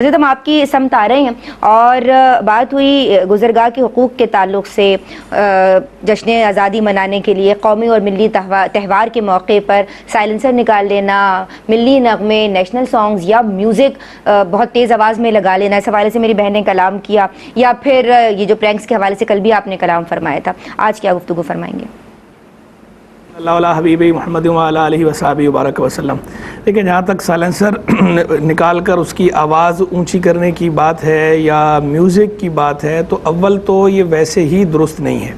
مزید ہم آپ کی سمت آ رہے ہیں اور بات ہوئی گزرگاہ کے حقوق کے تعلق سے جشن آزادی منانے کے لیے قومی اور ملی تہوار کے موقع پر سائلنسر نکال لینا، ملی نغمے، نیشنل سانگز یا میوزک بہت تیز آواز میں لگا لینا، اس حوالے سے میری بہن نے کلام کیا، یا پھر یہ جو پرینکس کے حوالے سے کل بھی آپ نے کلام فرمایا تھا، آج کیا گفتگو فرمائیں گے؟ اللہ علیہ حبیب محمد وعلیہ علیہ وصحبہ وبارک وسلم۔ لیکن جہاں تک سائلنسر نکال کر اس کی آواز اونچی کرنے کی بات ہے یا میوزک کی بات ہے، تو اول تو یہ ویسے ہی درست نہیں ہے،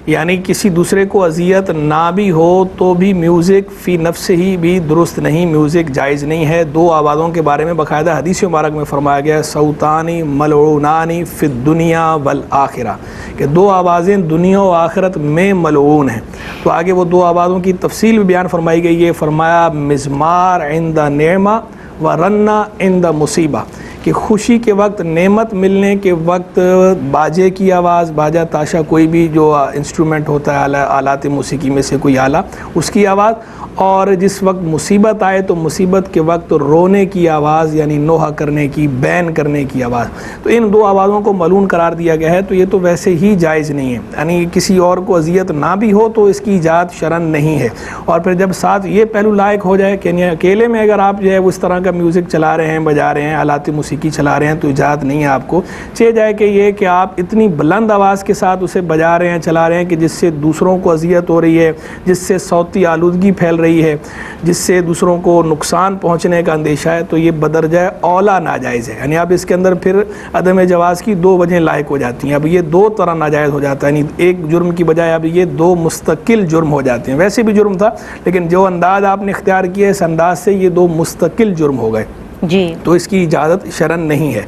یعنی کسی دوسرے کو اذیت نہ بھی ہو تو بھی میوزک فی نفس ہی بھی درست نہیں، میوزک جائز نہیں ہے۔ دو آوازوں کے بارے میں باقاعدہ حدیث مبارک میں فرمایا گیا ہے، صوتانی ملعونانی فی الدنیا والآخرہ، کہ دو آوازیں دنیا و آخرت میں ملعون ہیں۔ تو آگے وہ دو آوازوں کی تفصیل بھی بیان فرمائی گئی ہے، فرمایا مزمار عند نعمہ و رنہ عند مصیبہ، کہ خوشی کے وقت، نعمت ملنے کے وقت باجے کی آواز، باجا تاشا کوئی بھی جو انسٹرومنٹ ہوتا ہے آلات موسیقی میں سے کوئی آلہ، اس کی آواز، اور جس وقت مصیبت آئے تو مصیبت کے وقت رونے کی آواز، یعنی نوحہ کرنے کی، بین کرنے کی آواز۔ تو ان دو آوازوں کو ملعون قرار دیا گیا ہے، تو یہ تو ویسے ہی جائز نہیں ہے، یعنی کسی اور کو اذیت نہ بھی ہو تو اس کی ایجاد شرعاً نہیں ہے۔ اور پھر جب ساتھ یہ پہلو لائق ہو جائے کہ اکیلے میں اگر آپ جو ہے اس طرح کا میوزک چلا رہے ہیں، بجا رہے ہیں، آلات موسیقی چلا رہے ہیں، تو اجازت نہیں ہے آپ کو۔ چاہے جائے کہ یہ کہ آپ اتنی بلند آواز کے ساتھ اسے بجا رہے ہیں، چلا رہے ہیں کہ جس سے دوسروں کو اذیت ہو رہی ہے، جس سے صوتی آلودگی پھیل رہی ہے، جس سے دوسروں کو نقصان پہنچنے کا اندیشہ ہے، تو یہ بدرجہ اولا ناجائز ہے۔ یعنی اب اس کے اندر پھر عدم جواز کی دو وجہیں لائق ہو جاتی ہیں، اب یہ دو طرح ناجائز ہو جاتا ہے، یعنی ایک جرم کی بجائے اب یہ دو مستقل جرم ہو جاتے ہیں۔ ویسے بھی جرم تھا، لیکن جو انداز آپ نے اختیار کیا اس انداز سے یہ دو مستقل جرم ہو گئے، جی، تو اس کی اجازت شرعاً نہیں ہے۔